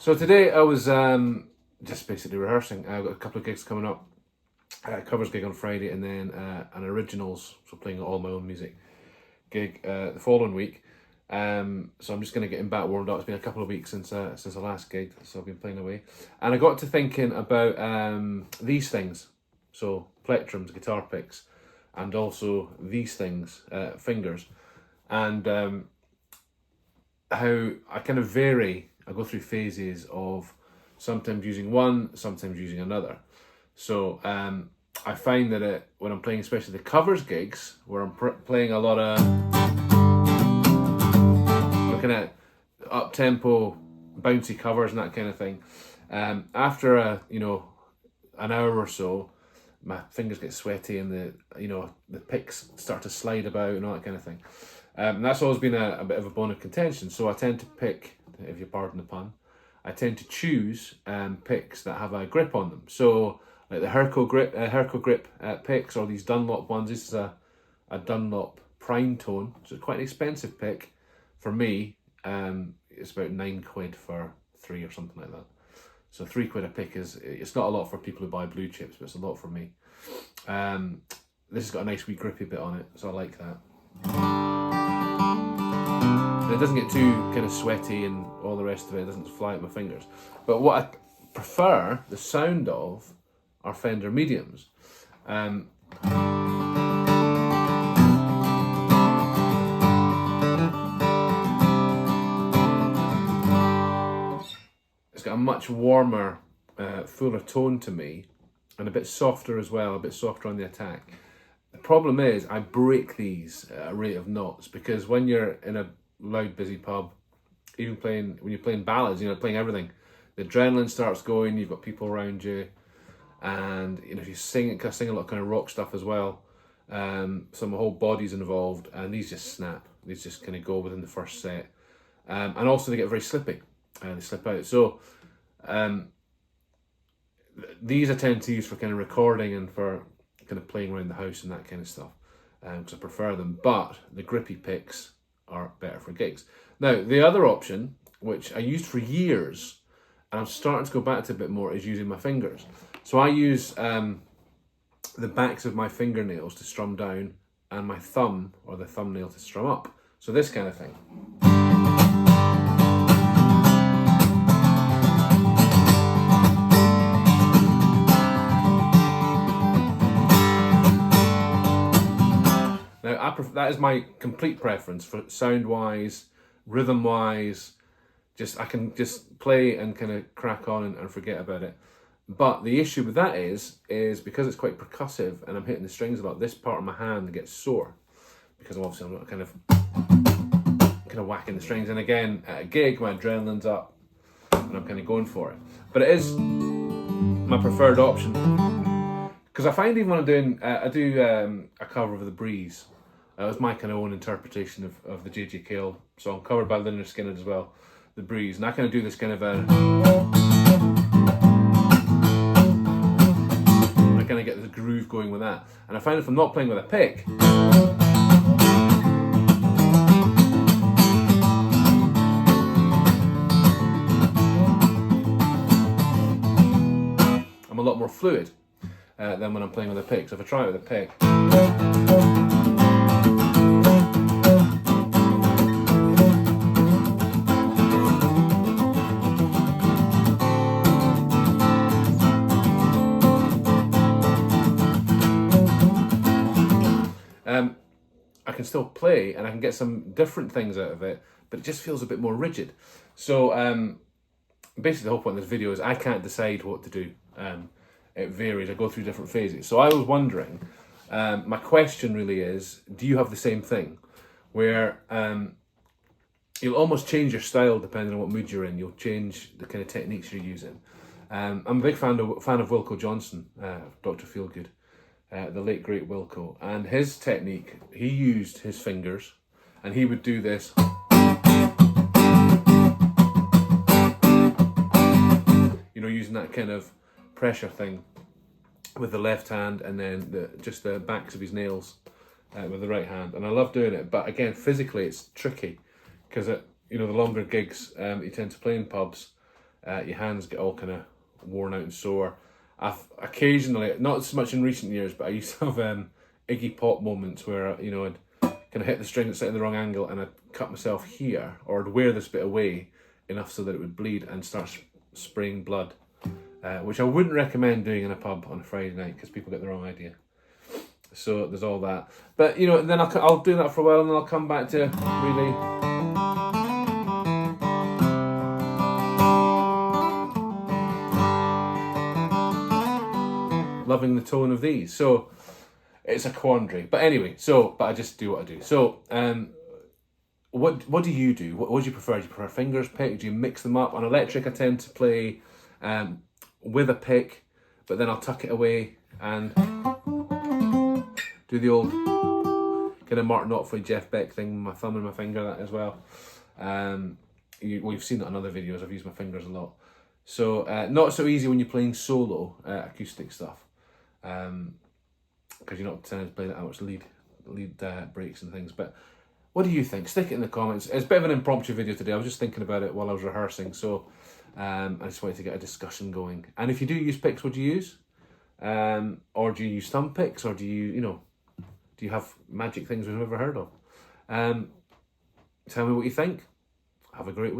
So today I was just basically rehearsing. I've got a couple of gigs coming up. A covers gig on Friday, and then an originals, so playing all my own music gig the following week. So I'm just going to get him back warmed up. It's been a couple of weeks since the last gig, so I've been playing away. And I got to thinking about these things, so plectrums, guitar picks, and also these things, fingers, and how I kind of vary. I go through phases of sometimes using one, sometimes using another. So I find that when I'm playing, especially the covers gigs, where I'm playing a lot of looking at up tempo, bouncy covers and that kind of thing. After an hour or so, my fingers get sweaty and the picks start to slide about and all that kind of thing. And that's always been a bit of a bone of contention. So I tend to pick, if you pardon the pun, I tend to choose picks that have a grip on them. So like the Herco grip picks, or these Dunlop ones. This is a Dunlop Prime Tone, so it's quite an expensive pick for me. It's about £9 for 3 or something like that. So £3 a pick it's not a lot for people who buy blue chips, but it's a lot for me. This has got a nice wee grippy bit on it, so I like that. And it doesn't get too kind of sweaty and all the rest of it. It doesn't fly at my fingers. But what I prefer the sound of are Fender mediums. It's got a much warmer, fuller tone to me, and a bit softer as well, a bit softer on the attack. The problem is I break these at a rate of knots, because when you're in a loud, busy pub, even when you're playing ballads, playing everything, the adrenaline starts going, you've got people around you, and if you sing a lot of kind of rock stuff as well, so my whole body's involved, and these just snap. These just kind of go within the first set, and also they get very slippy, and they slip out. So these I tend to use for kind of recording and for kind of playing around the house and that kind of stuff, because I prefer them. But the grippy picks are better for gigs. Now the other option, which I used for years, and I'm starting to go back to a bit more, is using my fingers. So I use the backs of my fingernails to strum down, and my thumb or the thumbnail to strum up. So this kind of thing. Now that is my complete preference for sound-wise, rhythm-wise. I can just play and kind of crack on and forget about it. But the issue with that is because it's quite percussive and I'm hitting the strings a lot, this part of my hand gets sore, because obviously I'm not kind of whacking the strings. And again, at a gig, my adrenaline's up and I'm kind of going for it. But it is my preferred option, because I find even when I'm doing, I do a cover of The Breeze. That was my kind of own interpretation of the J.J. Cale song, covered by Lynyrd Skynyrd as well, The Breeze. And I kind of do this kind of I kind of get the groove going with that. And I find if I'm not playing with a pick, I'm a lot more fluid than when I'm playing with a pick. So if I try it with a pick, I can still play and I can get some different things out of it, but it just feels a bit more rigid. So basically the whole point of this video is I can't decide what to do. It varies. I go through different phases. So I was wondering, my question really is, do you have the same thing where you'll almost change your style depending on what mood you're in? You'll change the kind of techniques you're using. I'm a big fan of Wilko Johnson, Dr. Feelgood. The late great Wilko, and his technique, he used his fingers, and he would do this, using that kind of pressure thing with the left hand, and then just the backs of his nails with the right hand. And I love doing it, but again, physically it's tricky, because the longer gigs you tend to play in pubs, your hands get all kind of worn out and sore. I've occasionally, not so much in recent years, but I used to have Iggy Pop moments where, I'd kind of hit the string that's at the wrong angle and I'd cut myself here, or I'd wear this bit away enough so that it would bleed and start spraying blood, which I wouldn't recommend doing in a pub on a Friday night because people get the wrong idea. So there's all that. But, then I'll do that for a while and then I'll come back to really... loving the tone of these. So it's a quandary. But anyway, but I just do what I do. So what do you do? What do you prefer? Do you prefer fingers, pick? Do you mix them up? On electric, I tend to play with a pick, but then I'll tuck it away and do the old kind of Martin Knopfler, Jeff Beck thing, my thumb and my finger, that as well. You've seen that in other videos. I've used my fingers a lot. So not so easy when you're playing solo acoustic stuff, because you're not trying to play that much lead breaks and things. But what do you think? Stick it in the comments. It's a bit of an impromptu video today. I was just thinking about it while I was rehearsing, so I just wanted to get a discussion going. And if you do use picks, what do you use? Or do you use thumb picks, or do you do you have magic things we've never heard of? Tell me what you think. Have a great week.